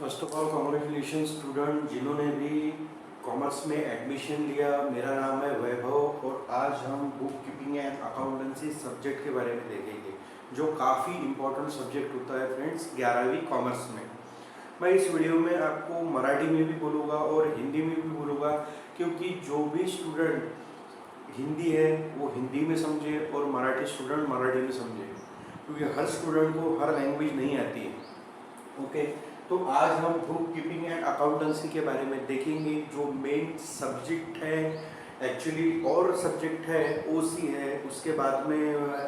First of all congratulation student जिन्होंने भी commerce में एडमिशन लिया। मेरा नाम है वैभव और आज हम book keeping and accountancy subject के बारे में देखेंगे जो काफ़ी इम्पोर्टेंट सब्जेक्ट होता है फ्रेंड्स 11वीं कॉमर्स में। मैं इस वीडियो में आपको मराठी में भी बोलूँगा और हिंदी में भी बोलूँगा, क्योंकि जो भी स्टूडेंट हिंदी है वो हिंदी में समझे और मराठी स्टूडेंट मराठी में समझे, क्योंकि हर स्टूडेंट को हर लैंग्वेज नहीं आती है। ओके, तो आज हम बुक कीपिंग एंड अकाउंटेंसी के बारे में देखेंगे। जो मेन सब्जेक्ट है एक्चुअली और सब्जेक्ट है ओसी है, उसके बाद में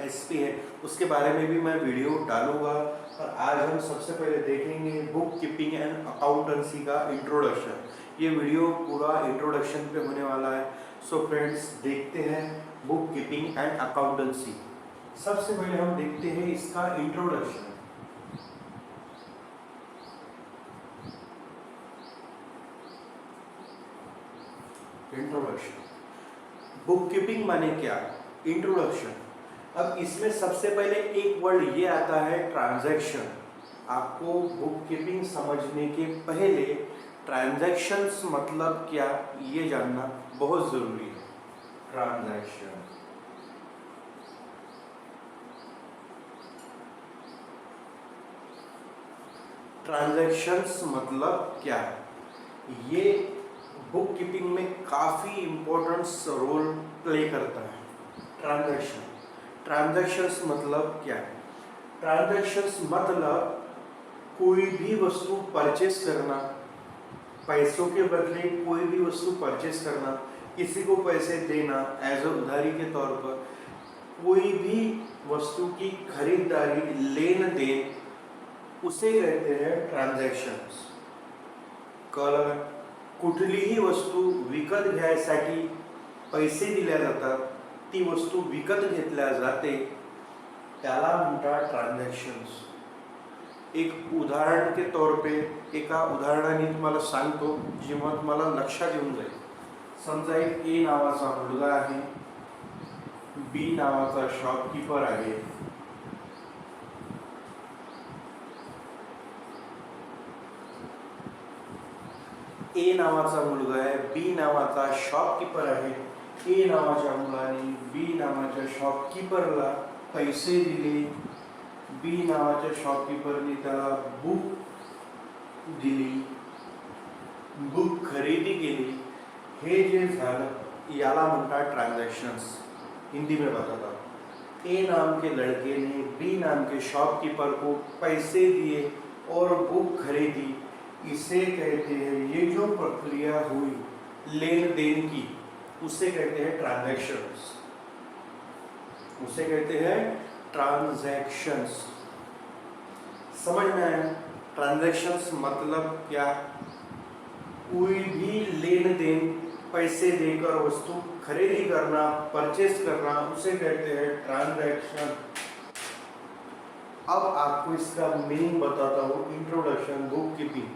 एसपी है, उसके बारे में भी मैं वीडियो डालूंगा। और आज हम सबसे पहले देखेंगे बुक कीपिंग एंड अकाउंटेंसी का इंट्रोडक्शन। ये वीडियो पूरा इंट्रोडक्शन पे होने वाला है। सो फ्रेंड्स, देखते हैं बुक कीपिंग एंड अकाउंटेंसी। सबसे पहले हम देखते हैं इसका इंट्रोडक्शन। इंट्रोडक्शन, बुक कीपिंग माने क्या? इंट्रोडक्शन। अब इसमें सबसे पहले एक वर्ड ये आता है ट्रांजैक्शन। आपको बुक कीपिंग समझने के पहले ट्रांजैक्शंस मतलब क्या ये जानना बहुत ज़रूरी है। ट्रांजैक्शन, ट्रांजैक्शंस मतलब क्या है? ये बुक कीपिंग में काफ़ी इम्पोर्टेंट रोल प्ले करता है। ट्रांजैक्शन, ट्रांजैक्शंस मतलब क्या है? ट्रांजैक्शंस मतलब कोई भी वस्तु परचेस करना, पैसों के बदले कोई भी वस्तु परचेस करना, किसी को पैसे देना एज अ उधारी के तौर पर, कोई भी वस्तु की खरीदारी लेन देन, उसे कहते हैं ट्रांजैक्शंस। कळलं? कुठलीही वस्तू विकत घ्यायसाठी पैसे दिल्या जातात, ती वस्तू विकत घेतल्या जाते, त्याला म्हणतात ट्रांजैक्शंस। एक उदाहरण के तौर पे एका उदाहरणाने तुम्हाला सांगतो, जेव्हा तुम्हाला लक्षात येऊन जाईल। समजा एक ए नावाचा मुलगा आहे, बी नावाचा शॉपकीपर आहे, ए नावाचा मुलगा आहे, बी नावाचा शॉपकीपर आहे। ए नावाच्या मुलाने बी नावाच्या शॉपकीपरला पैसे दिले, बी नावाच्या शॉपकीपरने त्याला बुक दिली, बुक खरेदी केली। हे जे झालं याला म्हणतात ट्रांजैक्शंस। हिंदी में बताता हूँ। ए नाम के लड़के ने बी नाम के शॉपकीपर को पैसे दिए और बुक खरीदी, इसे कहते हैं, ये जो प्रक्रिया हुई लेन देन की, उसे कहते हैं ट्रांजैक्शंस। उसे कहते हैं ट्रांजैक्शंस। समझ में आया? ट्रांजैक्शंस मतलब क्या? कोई भी लेन देन, पैसे देकर वस्तु खरीदी करना, परचेस करना, उसे कहते हैं ट्रांजैक्शन। अब आपको इसका मीनिंग बताता हूँ। Introduction, book keeping.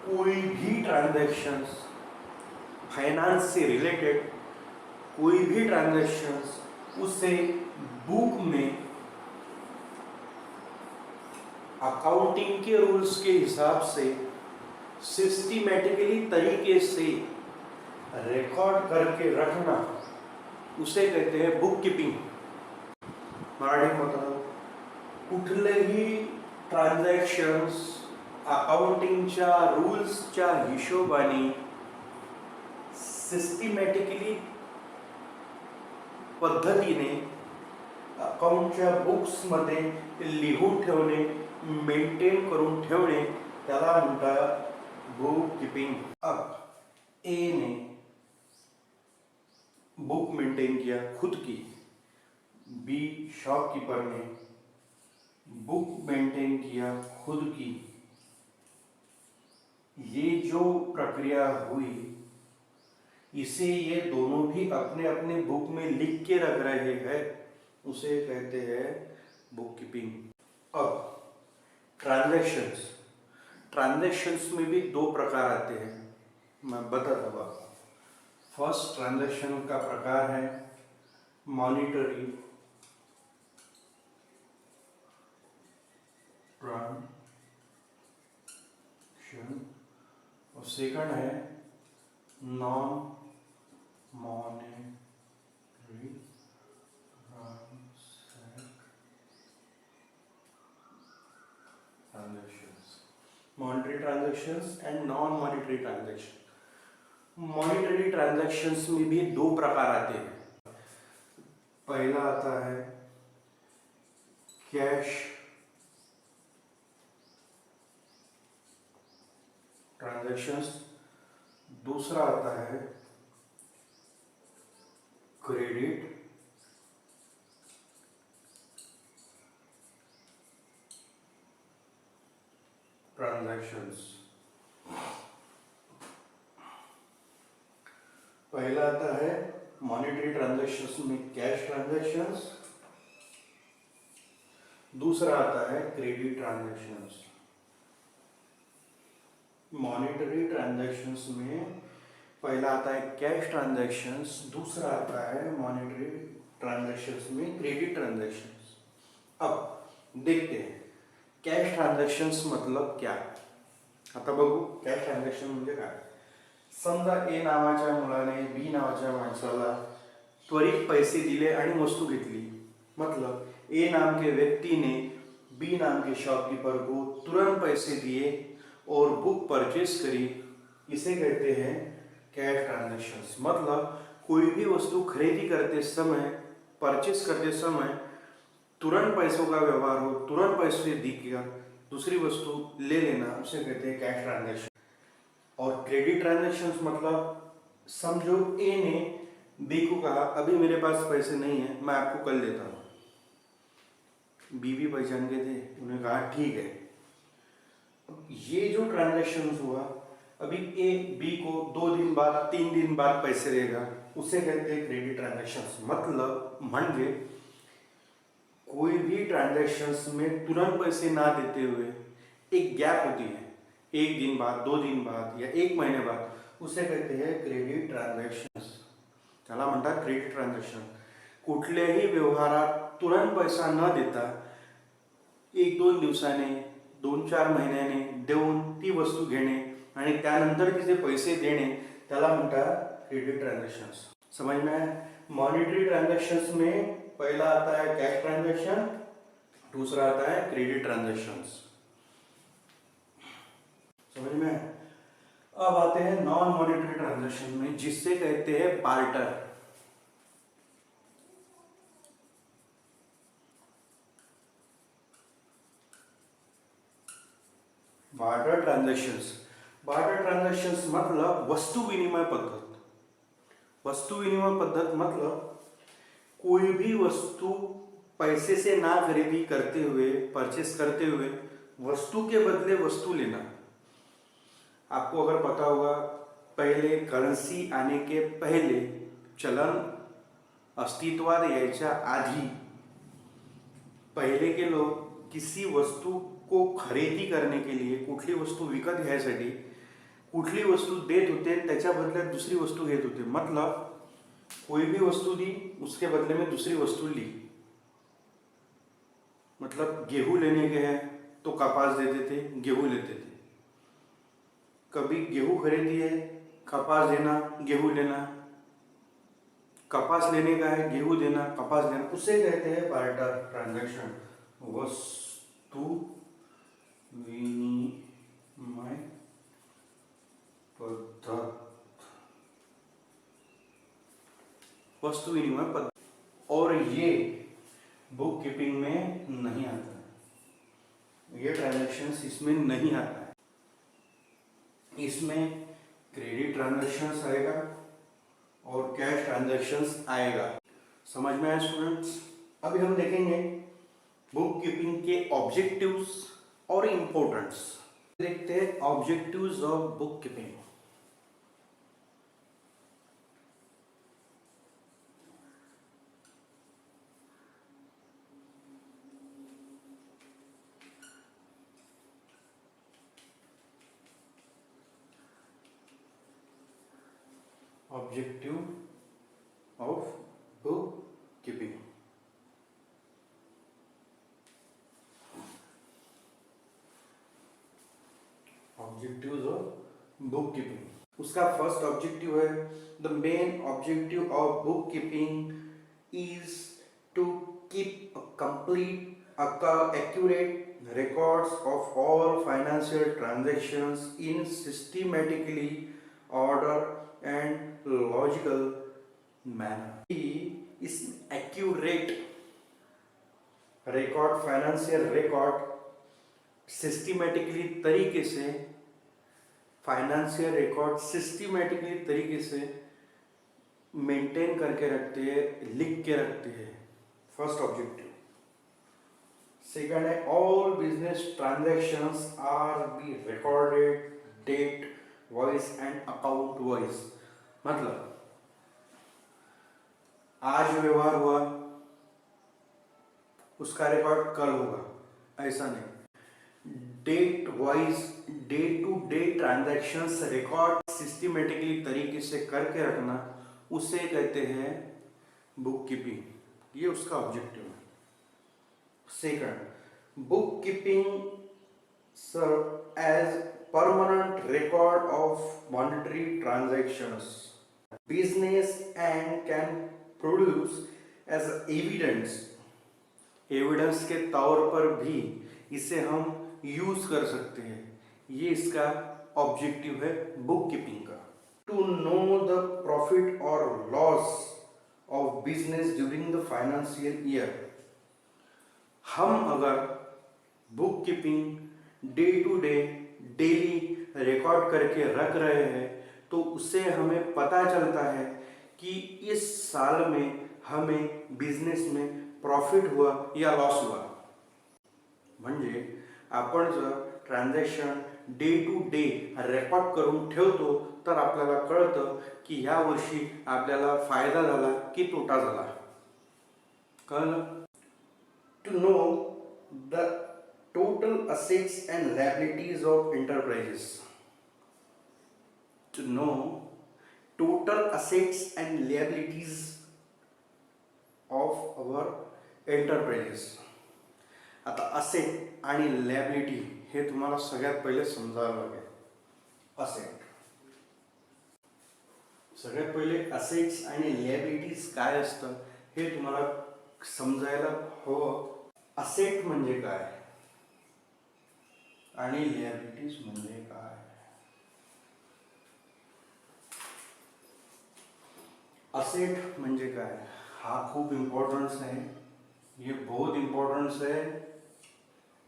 कोई भी ट्रांजैक्शंस फाइनेंस से रिलेटेड, कोई भी ट्रांजैक्शंस, उसे बुक में अकाउंटिंग के रूल्स के हिसाब से सिस्टमैटिकली तरीके से रिकॉर्ड करके रखना, उसे कहते हैं बुक कीपिंग। मराठी में बताओ, कुठलेही ट्रांजैक्शंस अकाउंटिंगच्या रूल्सच्या हिशोबाने सिस्टमॅटिकली पद्धतीने अकाउंटच्या बुक्समध्ये लिहून ठेवणे, मेंटेन करून ठेवणे, त्याला म्हणतात बुक कीपिंग। अब ए ने बुक मेंटेन किया खुद की, बी शॉपकीपर ने बुक मेंटेन किया खुद की। ये जो प्रक्रिया हुई, इसे ये दोनों भी अपने अपने बुक में लिख के रख रहे हैं, उसे कहते हैं बुक कीपिंग। अब ट्रांजैक्शंस, ट्रांजैक्शंस में भी दो प्रकार आते हैं, मैं बताता हूँ आपको। फर्स्ट ट्रांजैक्शन का प्रकार है मॉनिटरी और सेकंड है non monetary transactions, monetary transactions and non monetary transaction. Monetary transactions में भी दो प्रकार आते हैं। पहला आता है कैश ट्रांजैक्शंस, दूसरा आता है क्रेडिट ट्रांजैक्शंस। पहला आता है मॉनेटरी ट्रांजैक्शंस में कैश ट्रांजैक्शंस, दूसरा आता है क्रेडिट ट्रांजैक्शंस। मॉनेटरी ट्रांजैक्शंस में पहला आता है कैश ट्रांजैक्शंस, दूसरा आता है मॉनेटरी ट्रांजैक्शंस में क्रेडिट ट्रांजैक्शंस। अब देखते हैं कॅश ट्रान्झॅक्शन्स मतलब क्या। आता बघू कॅश ट्रान्झॅक्शन म्हणजे काय। समजा ए नावाच्या मुलाने बी नावाच्या माणसाला त्वरित पैसे दिले आणि वस्तू घेतली। मतलब ए नाम के व्यक्ति ने बी नाम के शॉपकीपर को तुरंत पैसे दिए और बुक परचेस करी, इसे कहते हैं कैश ट्रांजैक्शंस। मतलब कोई भी वस्तु खरीदी करते समय, परचेस करते समय तुरंत पैसों का व्यवहार हो, तुरंत पैसे देकर दूसरी वस्तु ले लेना, उसे कहते हैं कैश ट्रांजैक्शन। और क्रेडिट ट्रांजैक्शंस मतलब समझो ए ने बी को कहा अभी मेरे पास पैसे नहीं है, मैं आपको कल देता हूँ। बी भी पहचान के थे, उन्होंने कहा ठीक है। ये जो ट्रांजैक्शन हुआ, अभी ए बी को 2 दिन बाद 3 दिन बाद पैसे देगा, उसे कहते हैं क्रेडिट ट्रांजैक्शंस। मतलब म्हणजे कोई भी ट्रांजैक्शंस में तुरंत पैसे ना देते हुए एक गैप होती है, 1 दिन बाद, 2 दिन बाद या 1 महीने बाद, उसे कहते हैं क्रेडिट ट्रांजैक्शंस। त्याला म्हणतात क्रेडिट ट्रांजैक्शन। कुठल्याही व्यवहारात तुरंत पैसा न देता 1-2 दिवसाने, 2-4 महिन्याने देऊन ती वस्तू घेणे आणि त्यानंतर तिचे पैसे देणे, त्याला म्हणतात क्रेडिट ट्रांजैक्शंस। समझ में आया? मॉनेटरी ट्रांजैक्शंस में पहला आता है कैश ट्रांजैक्शन, दूसरा आता है क्रेडिट ट्रांजैक्शंस। समझ में? अब आते हैं नॉन मॉनेटरी ट्रांजैक्शन में, जिससे कहते हैं barter. Barter transactions, barter transactions मतलब वस्तु विनिमय पद्धत। वस्तु विनिमय पद्धत मतलब कोई भी वस्तु पैसे से ना खरीदी करते हुए, परचेस करते हुए वस्तु के बदले वस्तु लेना। आपको अगर पता होगा, पहले करेंसी आने के पहले, चलन अस्तित्वात यायच्या आधी पहले के लोग किसी वस्तू को खरेदी करने के लिए, कुठली वस्तू विकत घ्यायसाठी कुठली वस्तू देत होते, त्याच्या बदल्यात दुसरी वस्तू घेत होते। मतलब कोई भी वस्तु दी, उसके बदले में दूसरी वस्तु ली। मतलब गेहूं लेने के हैं तो कपास देते थे, गेहूं लेते थे। कभी गेहूं खरीदी है, कपास देना, गेहूं लेना। कपास लेने का है, गेहूं देना, कपास देना, उसे कहते हैं बार्टर ट्रांजैक्शन। वस्तु विनिमय पद्धत, वस्तु विनिमय पद्धति। और ये बुक कीपिंग में नहीं आता है, ये ट्रांजैक्शंस इसमें नहीं आता है। इसमें क्रेडिट ट्रांजैक्शंस आएगा और कैश ट्रांजैक्शंस आएगा। समझ में आया स्टूडेंट्स? अभी हम देखेंगे बुक कीपिंग के ऑब्जेक्टिव्स और इंपॉर्टेंस। देखते हैं objectives of book keeping. Objective of bookkeeping. Objective bookkeeping. उसका फर्स्ट ऑब्जेक्टिव है, the main objective of book keeping is to keep a complete accurate records of all financial transactions in systematically order and logical manner। इस accurate record, financial record systematically तरीके से, financial record systematically तरीके से maintain करके रखते हैं, लिख के रखते हैं। First objective. सेकंड है, all business transactions are be recorded date wise and account wise. मतलब आज व्यवहार हुआ, उसका रिकॉर्ड कल होगा, ऐसा नहीं। Date wise, day to day transactions record systematically तरीके से करके रखना, उसे कहते हैं बुक कीपिंग। ये उसका ऑब्जेक्टिव है। Second, bookkeeping serve as permanent record of monetary transactions business and can produce as evidence के तौर पर भी इसे हम यूज कर सकते हैं। ये इसका ऑब्जेक्टिव है बुक कीपिंग का। टू नो द प्रॉफिट और loss of business during the financial year. हम अगर bookkeeping day to day daily record करके रख रहे हैं तो उससे हमें पता चलता है कि इस साल में हमें बिजनेस में प्रॉफिट हुआ या लॉस हुआ। म्हणजे आपण जर transaction day to day record करून ठेवतो तर आपल्याला कळतं की ह्या वर्षी आपल्याला फायदा झाला की तोटा झाला। कळलं? To know the total assets and liabilities of enterprises. To know total assets and liabilities of our enterprises. आता असेट आणि लायबिलिटी हे तुम्हाला सगळ्यात पहिले समजावं लागेल। असेट, सगळ्यात पहिले असेट्स आणि लायबिलिटीज काय असतं हे तुम्हाला समजायला हवं। असेट म्हणजे काय आणि लायबिलिटीज म्हणजे काय। असेट म्हणजे काय हा खूप इम्पोर्टेंस है, ये बहुत इम्पोर्टेंस है,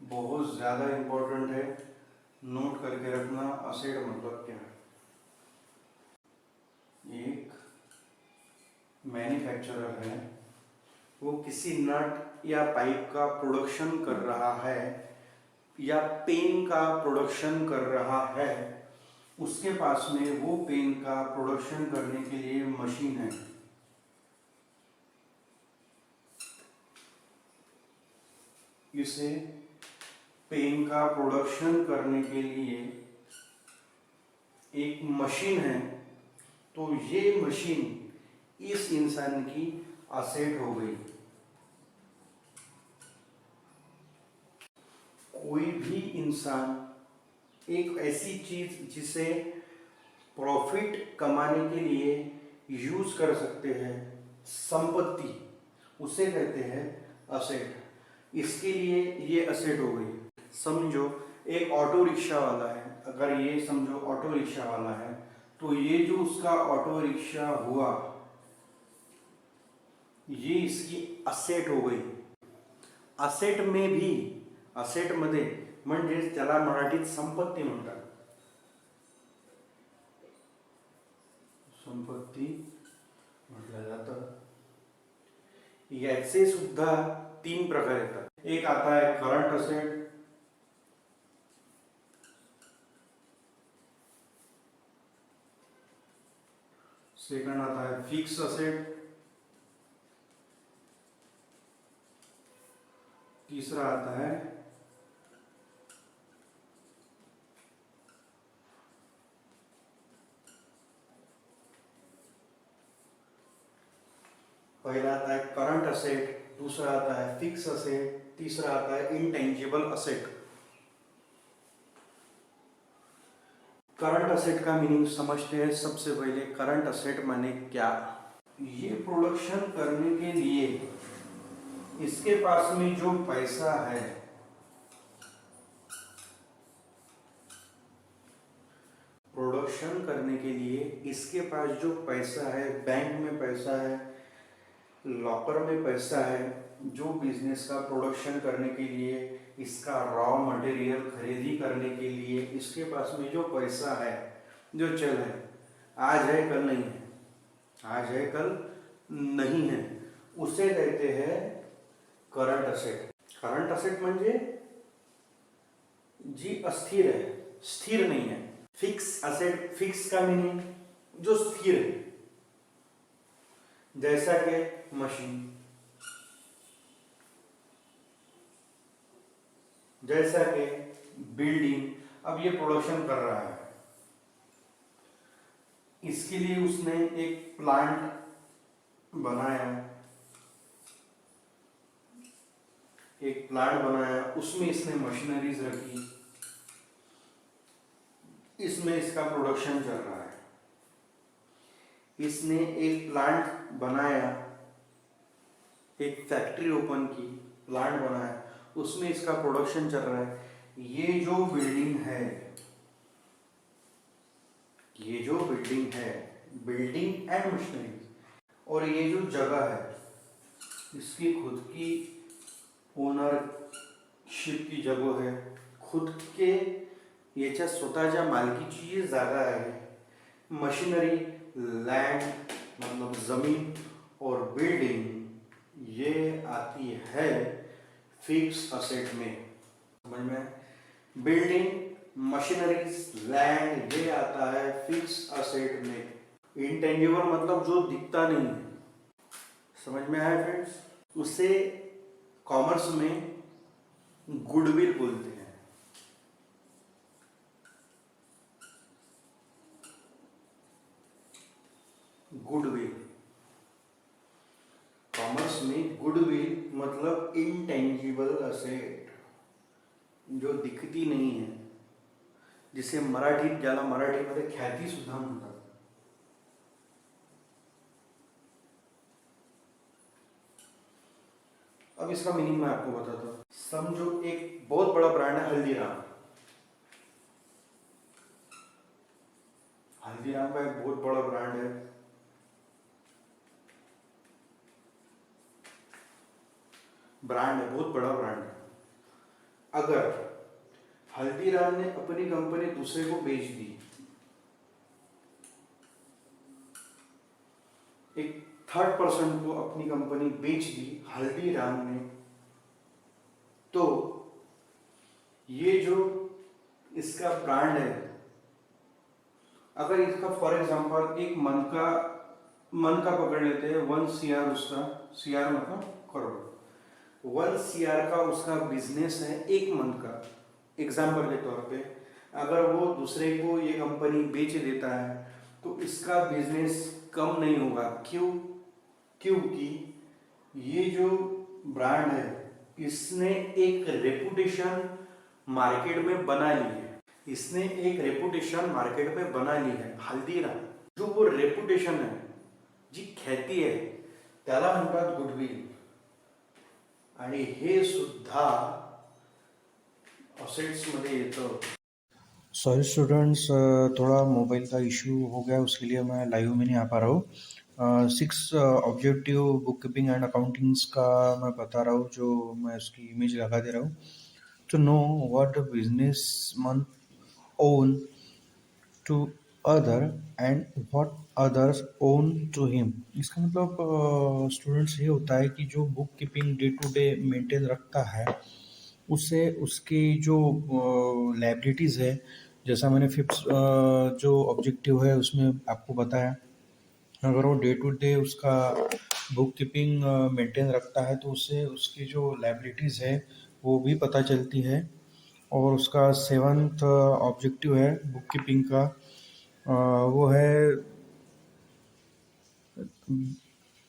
बहुत ज़्यादा इम्पोर्टेंट है। नोट करके रखना असेट मतलब क्या है। एक मैन्युफैक्चरर है, वो किसी नट या पाइप का प्रोडक्शन कर रहा है या पेन का प्रोडक्शन कर रहा है, उसके पास में वो पेन का प्रोडक्शन करने के लिए मशीन है। इसे पेन का प्रोडक्शन करने के लिए एक मशीन है, तो ये मशीन इस इंसान की असेट हो गई। कोई भी इंसान एक ऐसी चीज जिसे प्रॉफिट कमाने के लिए यूज कर सकते हैं, संपत्ति, उसे कहते हैं असेट। इसके लिए ये असेट हो गई। समझो एक ऑटो रिक्शा वाला है, अगर ये समझो ऑटो रिक्शा वाला है तो ये जो उसका ऑटो रिक्शा हुआ ये इसकी असेट हो गई। असेट में भी, असेट मध्ये म्हणजे त्याला मराठीत संपत्ती म्हणतात। संपत्ती म्हटलं जातं। याचे सुद्धा तीन प्रकार येतात। एक आता है करंट असेट, सेकंड आता है फिक्स असेट, तीसरा आता है पहला आता है करंट असेट, दूसरा आता है फिक्स असेट, तीसरा आता है इनटेंजिबल असेट। करंट असेट का मीनिंग समझते हैं। सबसे पहले करंट असेट माने क्या। ये प्रोडक्शन करने के लिए इसके पास में जो पैसा है, प्रोडक्शन करने के लिए इसके पास जो पैसा है, बैंक में पैसा है, लॉकर में पैसा है, जो बिजनेस का प्रोडक्शन करने के लिए, इसका रॉ मटेरियल खरीदी करने के लिए इसके पास में जो पैसा है, जो चल है, आज है कल नहीं है, आज है कल नहीं है, उसे कहते हैं करंट असेट। करंट असेट म्हणजे जी अस्थिर है, स्थिर नहीं है। फिक्स असेट, फिक्स का मीनिंग जो स्थिर है, जैसा कि मशीन, जैसा कि बिल्डिंग। अब ये प्रोडक्शन कर रहा है, इसके लिए उसने एक प्लांट बनाया, एक प्लांट बनाया, उसमें इसने मशीनरीज रखी, इसमें इसका प्रोडक्शन चल रहा है। इसने एक प्लांट बनाया, एक फैक्ट्री ओपन की, प्लांट बनाया, उसमें इसका प्रोडक्शन चल रहा है। ये जो बिल्डिंग है, ये जो बिल्डिंग है, बिल्डिंग एंड मशीनरी, और ये जो जगह है, इसकी खुद की ओनरशिप की जगह है, खुद के याच्या स्वतःच्या मालकीची जी जागा आहे, मशीनरी, लैंड मतलब जमीन, और बिल्डिंग ये आती है फिक्स असेट में। समझ में? बिल्डिंग, मशीनरीज, लैंड ये आता है फिक्स असेट में। इनटेंजिबल मतलब जो दिखता नहीं है। समझ में आया फ्रेंड्स? उसे कॉमर्स में गुडविल बोलते हैं। गुडविल, कॉमर्स में गुडविल मतलब इनटेंजिबल असेट, जो दिखती नहीं है, जिसे मराठीत, ज्याला मराठीमध्ये ख्याती सुद्धा म्हणतात। अब इसका मीनिंग मैं आपको बताता हूँ। समझो एक बहुत बड़ा ब्रांड है हल्दीराम। हल्दीराम का एक बहुत बड़ा ब्रांड है, बहुत बड़ा ब्रांड है। अगर हल्दीराम ने अपनी कंपनी दूसरे को बेच दी, एक थर्ड पर्सन को अपनी कंपनी बेच दी हल्दीराम ने, तो ये जो इसका ब्रांड है, अगर इसका फॉर एग्जांपल एक मन का पकड़ लेते हैं, 1 CR उसका, CR मतलब करोड़, 1 CR का उसका बिजनेस है एक मंथ का। एग्जाम्पल के तौर पे अगर वो दूसरे को ये कंपनी बेच देता है तो इसका बिजनेस कम नहीं होगा। क्यों? क्योंकि ये जो ब्रांड है इसने एक रेपुटेशन मार्केट में बना ली है, इसने एक रेपुटेशन मार्केट में बना ली है। हल्दीराम जो वो रेपुटेशन है, जी ख्याती आहे, त्याला म्हणतात गुडविल, आणि हे सुद्धा असेट्स मध्ये येतं। सॉरी स्टूडेंट्स, थोड़ा मोबाइल का इशू हो गया, उसके लिए मैं लाइव में नहीं आ पा रहा हूँ। 6 objective book keeping and accountings का मैं बता रहा हूँ, जो मैं उसकी इमेज लगा दे रहा हूँ। To know what the businessman own to other and what others own to him. इसका मतलब स्टूडेंट्स ये होता है कि जो bookkeeping day to day maintain रखता है, उससे उसकी जो लाइबिलिटीज़ है, जैसा मैंने फिफ्थ जो ऑब्जेक्टिव है उसमें आपको बताया, अगर वो डे टू डे उसका बुक कीपिंग मेंटेन रखता है तो उससे उसकी जो लाइबिलिटीज़ है वो भी पता चलती है। और उसका 7th ऑब्जेक्टिव है बुक कीपिंग का, वो है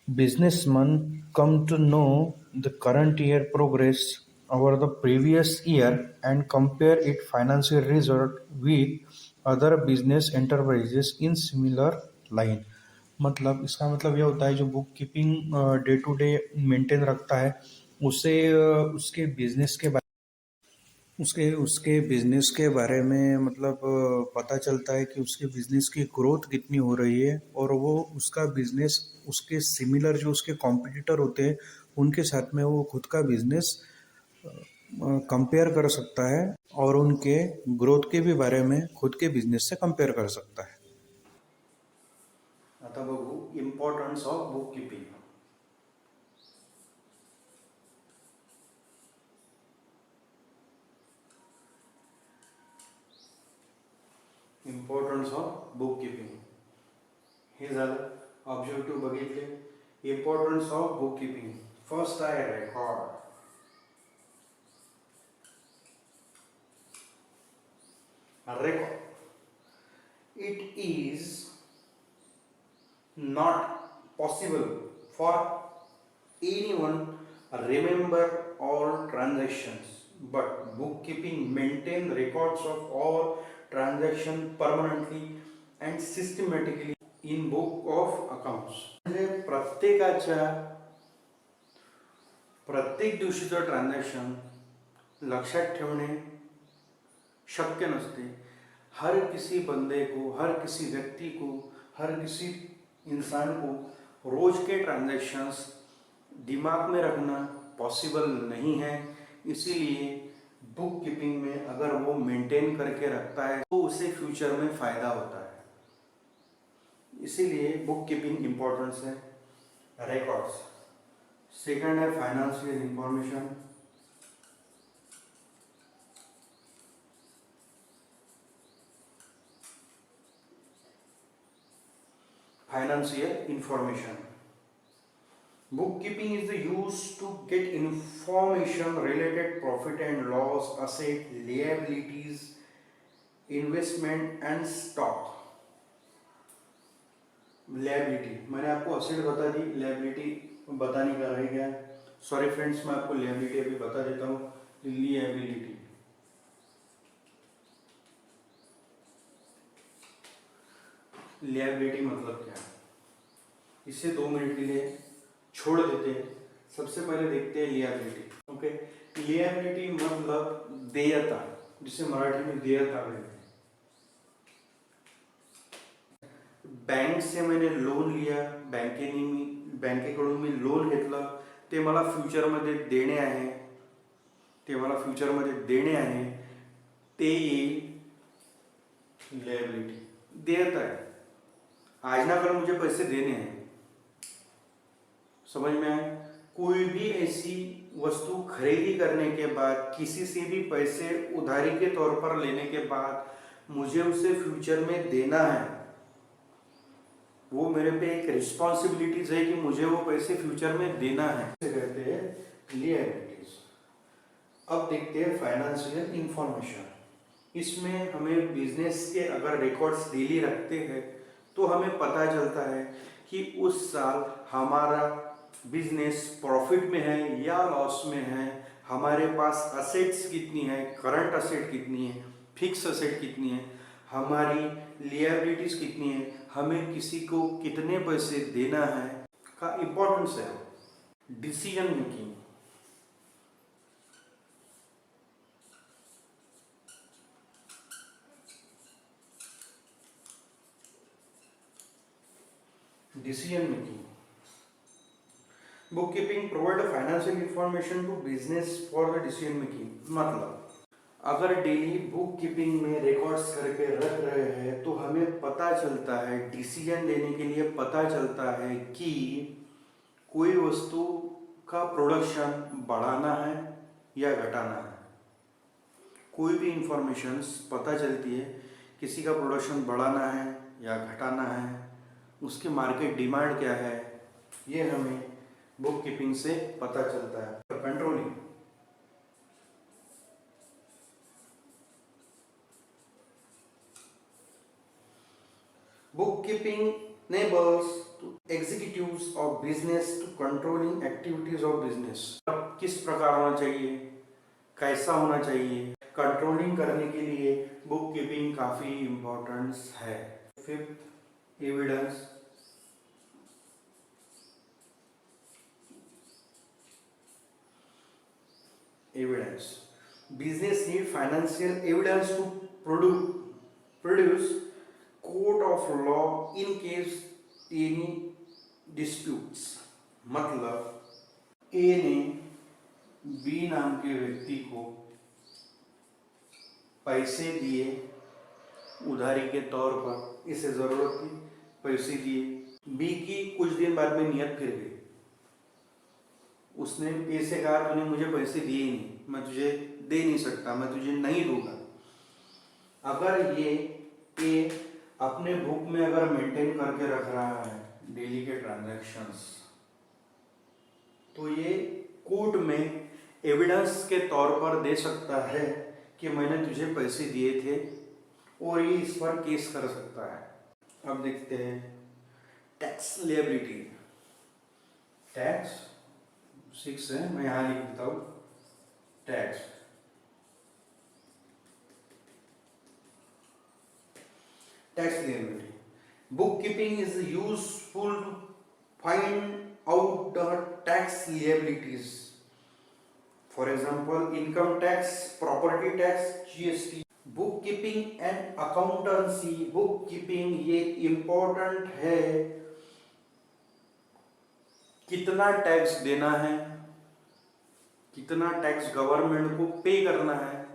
businessmen come to know the current year progress over the previous year and compare its financial result with other business enterprises in similar line. मतलब इसका मतलब ये होता है जो bookkeeping day to day maintain रखता है उसे उसके बिजनेस के उसके बिजनेस के बारे में मतलब पता चलता है कि उसके बिजनेस की ग्रोथ कितनी हो रही है, और वो उसका बिजनेस उसके सिमिलर जो उसके कॉम्पिटिटर होते हैं उनके साथ में वो खुद का बिजनेस कंपेयर कर सकता है और उनके ग्रोथ के भी बारे में खुद के बिजनेस से कंपेयर कर सकता है। आता बघू importance of book keeping. Importance of book keeping हे झालं, ऑब्जेक्टिव्ह बघितले. Importance of book keeping. First आहे record. Record. It is not possible for anyone remember all transactions, but bookkeeping maintain records of all transactions permanently and systematically in book of accounts. म्हणजे प्रत्येक दिवशीचं transaction लक्षात ठेवणे शक्य नसते. हर किसी बंदे को, हर किसी व्यक्ति को, हर किसी इंसान को रोज के ट्रांजैक्शंस दिमाग में रखना पॉसिबल नहीं है. इसीलिए बुक कीपिंग में अगर वो मेंटेन करके रखता है तो उसे फ्यूचर में फायदा होता है. इसीलिए बुक कीपिंग इंपॉर्टेंस है. रिकॉर्ड्स. सेकंड है financial information. Financial information. Bookkeeping is the use to get information related profit and loss, asset, liabilities, investment and stock. Liability मैंने आपको असेट बता दी, liability बताने का रह गया. सॉरी फ्रेंड्स, मैं आपको liability अभी बता देता हूँ. Liability लिएबिलिटी मतलब क्या है, इसे 2 मिनट के लिए छोड़ देते हैं. सबसे पहले देखते हैं लिएबिलिटी. ओके, लिएबिलिटी मतलब देयता, जिसे मराठी में देयता कहते हैं. बँक से मैंने लोन लिया, बँकेकडून मी लोन घेतलं, ते मला फ्युचरमध्ये देणे आहे, ते लिएबिलिटी देयता है. आज ना कल मुझे पैसे देने हैं. समझ में आए. कोई भी ऐसी वस्तु खरीदी करने के बाद, किसी से भी पैसे उधारी के तौर पर लेने के बाद मुझे उसे फ्यूचर में देना है. वो मेरे पे एक रिस्पॉन्सिबिलिटीज है कि मुझे वो पैसे फ्यूचर में देना है. कहते हैं लिएबिलिटीज. अब देखते हैं फाइनेंशियल इंफॉर्मेशन. इसमें हमें बिजनेस के अगर रिकॉर्ड्स डेली रखते हैं तो हमें पता चलता है कि उस साल हमारा बिजनेस प्रॉफिट में है या लॉस में है, हमारे पास असेट्स कितनी है, करंट असेट कितनी है, फिक्स असेट कितनी है, हमारी लिएबिलिटीज कितनी है, हमें किसी को कितने पैसे देना है का इंपॉर्टेंस है. Decision making. Decision making. Bookkeeping provide a financial information to business for the decision making. मतलब अगर डेली बुक कीपिंग में रिकॉर्ड्स करके रख रहे हैं तो हमें पता चलता है, डिसीजन लेने के लिए पता चलता है कि कोई वस्तु का प्रोडक्शन बढ़ाना है या घटाना है. कोई भी इंफॉर्मेशन पता चलती है, किसी का प्रोडक्शन बढ़ाना है या घटाना है, उसकी मार्केट डिमांड क्या है, ये हमें बुक कीपिंग से पता चलता है. Controlling. Book keeping enables to executives of business to controlling activities of business. किस प्रकार होना चाहिए, कैसा होना चाहिए, कंट्रोलिंग करने के लिए बुक कीपिंग काफ़ी इम्पोर्टेंस है। Fifth, evidence. Evidence, business need financial evidence to produce court of law in case any disputes। मतलब ए ने बी नाम के व्यक्ति को पैसे दिए उधारी के तौर पर, इसे जरूरत थी, पैसे दिए। बी की कुछ दिन बाद में नियत फिर गई, उसने ए से कहा तूने मुझे पैसे दिए ही नहीं, मैं तुझे दे नहीं सकता, मैं तुझे नहीं दूंगा। अगर ये ए अपने बुक में अगर मेंटेन करके रख रहा है डेली के ट्रांजैक्शंस, तो ये कोर्ट में एविडेंस के तौर पर दे सकता है कि मैंने तुझे पैसे दिए थे, और ये इस पर केस कर सकता है। अब देखते हैं टैक्स लिएबिलिटी। टैक्स 6 है, मैं यहाँ लिख देता हूँ tax. Tax liability, bookkeeping is useful to find out the tax liabilities, for example income tax, property tax, GST। Book keeping and accountancy, book keeping ये इम्पोर्टेंट है, कितना टैक्स देना है, कितना टैक्स गवर्नमेंट को पे करना है,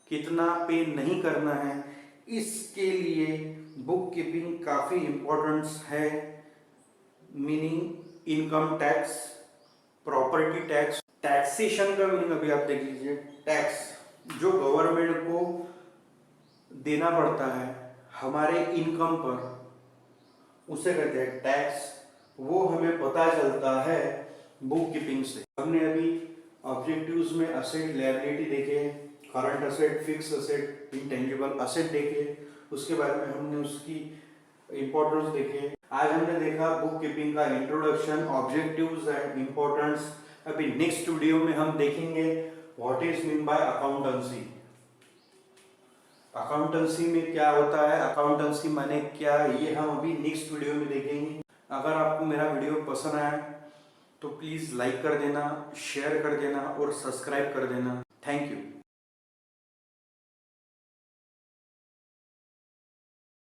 कितना पे नहीं करना है, इसके लिए बुक कीपिंग काफी इम्पोर्टेंस है। Meaning income tax, property tax. Taxation का मीनिंग अभी आप देख लीजिए, टैक्स जो गवर्नमेंट को देना पड़ता है हमारे इनकम पर, उसे कहते हैं टैक्स। वो हमें पता चलता है बुक कीपिंग से। हमने अभी ऑब्जेक्टिव्स में असेट लायबिलिटी देखे, current asset, fix asset, intangible asset देखे, उसके बारे में हमने उसकी इंपॉर्टेंस देखे। आज हमने देखा बुक कीपिंग का इंट्रोडक्शन, ऑब्जेक्टिव्स एंड इंपॉर्टेंस। अभी नेक्स्ट वीडियो में हम देखेंगे what is mean by accountancy. Accountancy में क्या होता है, अकाउंटेंसी माने क्या, ये हम अभी नेक्स्ट वीडियो में देखेंगे। अगर आपको मेरा वीडियो पसंद आया तो प्लीज लाइक कर देना, शेयर कर देना और सब्सक्राइब कर देना। Thank you.